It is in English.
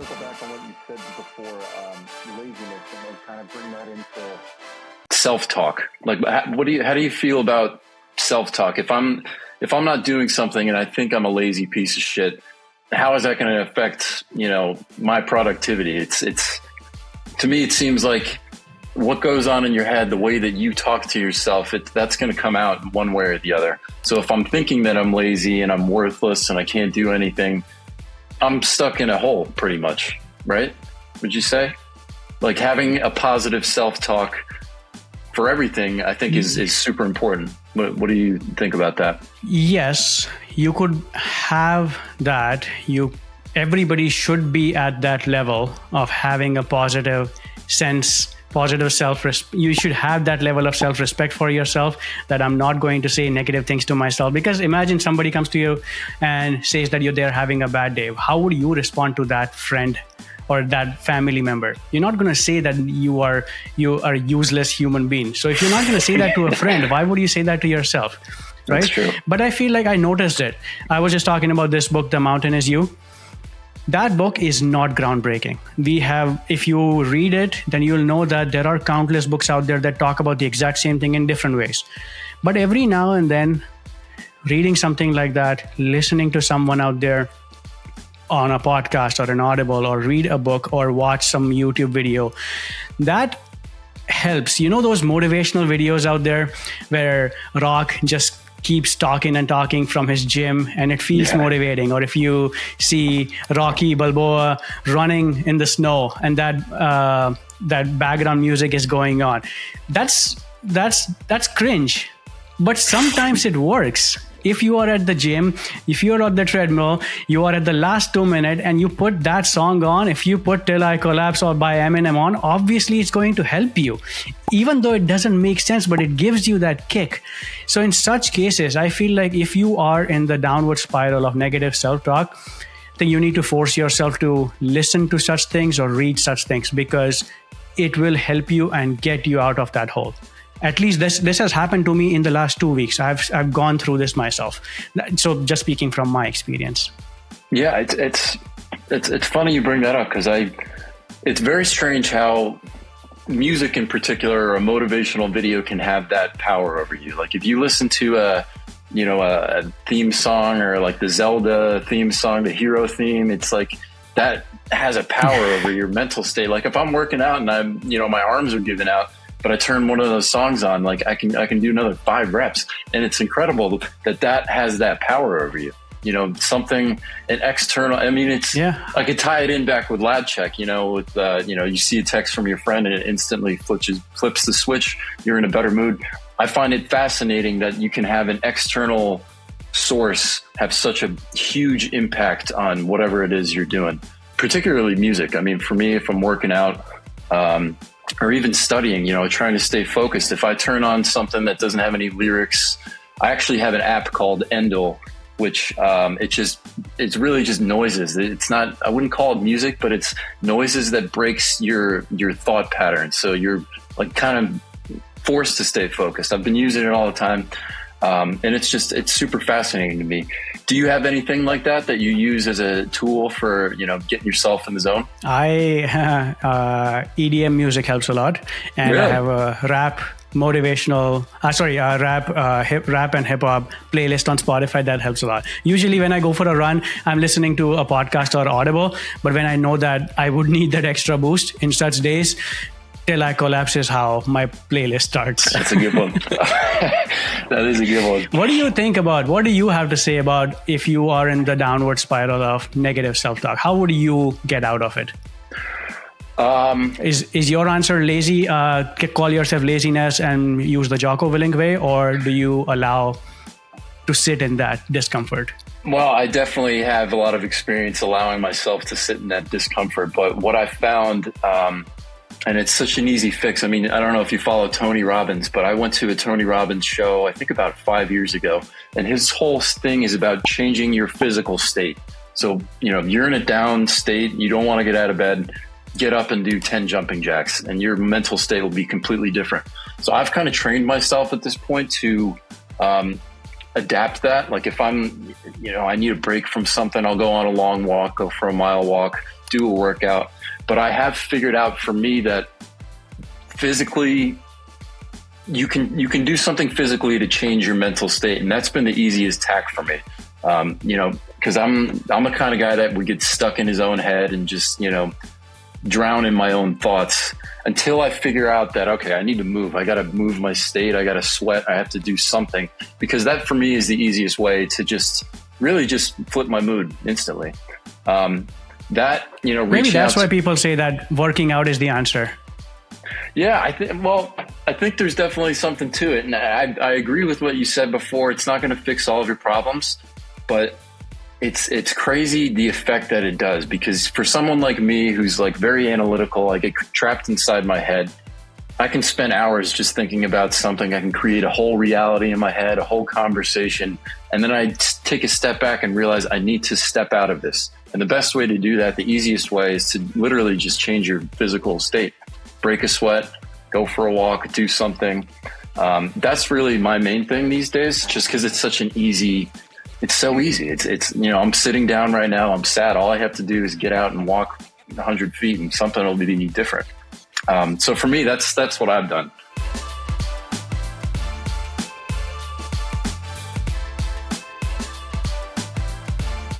circle back on what you said before, laziness, and like kind of bring that into self-talk. Like, how do you feel about self-talk? If I'm not doing something and I think I'm a lazy piece of shit, how is that going to affect, my productivity? It's to me, it seems like what goes on in your head, the way that you talk to yourself, that's going to come out one way or the other. So if I'm thinking that I'm lazy and I'm worthless and I can't do anything, I'm stuck in a hole pretty much, right? Would you say? Like having a positive self-talk for everything, I think is super important. What do you think about that? Yes, you could have that. Everybody should be at that level of having a positive self-respect. You should have that level of self-respect for yourself, that I'm not going to say negative things to myself. Because imagine somebody comes to you and says that they're having a bad day. How would you respond to that friend or that family member? You're not going to say that you are a useless human being. So if you're not going to say that to a friend, why would you say that to yourself? Right? That's true. But I feel like I noticed it. I was just talking about this book, The Mountain Is You. That book is not groundbreaking. If you read it, then you'll know that there are countless books out there that talk about the exact same thing in different ways. But every now and then, reading something like that, listening to someone out there on a podcast or an Audible, or read a book or watch some YouTube video, that helps. You know those motivational videos out there where Rock just keeps talking and talking from his gym and it feels motivating? Or if you see Rocky Balboa running in the snow and that background music is going on, that's cringe, but sometimes it works. If you are at the gym, if you're on the treadmill, you are at the last 2 minutes and you put that song on, if you put Till I Collapse or by Eminem on, obviously it's going to help you, even though it doesn't make sense, but it gives you that kick. So in such cases, I feel like if you are in the downward spiral of negative self-talk, then you need to force yourself to listen to such things or read such things, because it will help you and get you out of that hole. At least this has happened to me in the last 2 weeks. I've gone through this myself. So just speaking from my experience. Yeah, it's funny you bring that up, because it's very strange how music in particular or a motivational video can have that power over you. Like if you listen to a theme song, or like the Zelda theme song, the hero theme, it's like that has a power over your mental state. Like if I'm working out and I'm, my arms are giving out, but I turn one of those songs on, like I can do another 5 reps. And it's incredible that has that power over you. Something, an external, I could tie it in back with Lab Check, with, you see a text from your friend and it instantly flips the switch. You're in a better mood. I find it fascinating that you can have an external source have such a huge impact on whatever it is you're doing, particularly music. For me, if I'm working out, or even studying, trying to stay focused, if I turn on something that doesn't have any lyrics, I actually have an app called Endel, which it's really just noises. It's not, I wouldn't call it music, but it's noises that breaks your thought pattern. So you're like kind of forced to stay focused. I've been using it all the time. And it's super fascinating to me. Do you have anything like that you use as a tool for, getting yourself in the zone? EDM music helps a lot. And really? I have a rap rap and hip hop playlist on Spotify that helps a lot. Usually when I go for a run, I'm listening to a podcast or Audible, but when I know that I would need that extra boost in such days, Till I Collapse is how my playlist starts. That's a good one. That is a good one. What do you have to say about if you are in the downward spiral of negative self-talk? How would you get out of it? Is your answer lazy? Call yourself laziness and use the Jocko Willink way, or do you allow to sit in that discomfort? Well, I definitely have a lot of experience allowing myself to sit in that discomfort. But what I found, and it's such an easy fix. I don't know if you follow Tony Robbins, but I went to a Tony Robbins show, I think about 5 years ago. And his whole thing is about changing your physical state. So, if you're in a down state, you don't want to get out of bed, get up and do 10 jumping jacks, and your mental state will be completely different. So I've kind of trained myself at this point to adapt that. Like if I'm, I need a break from something, I'll go on a long walk, go for a mile walk. do a workout, but I have figured out for me that physically you can do something physically to change your mental state. And that's been the easiest tack for me. Cause I'm the kind of guy that would get stuck in his own head and just, drown in my own thoughts until I figure out that, okay, I need to move. I got to move my state. I got to sweat. I have to do something, because that for me is the easiest way to just really just flip my mood instantly. Maybe that's why people say that working out is the answer. Yeah, I think there's definitely something to it. And I agree with what you said before. It's not going to fix all of your problems, but it's crazy the effect that it does, because for someone like me who's like very analytical, I get trapped inside my head. I can spend hours just thinking about something. I can create a whole reality in my head, a whole conversation. And then I take a step back and realize I need to step out of this. And the best way to do that, the easiest way, is to literally just change your physical state. Break a sweat, go for a walk, do something. That's really my main thing these days, just because it's so easy. It's I'm sitting down right now. I'm sad. All I have to do is get out and walk 100 feet and something will be different. So for me, that's what I've done.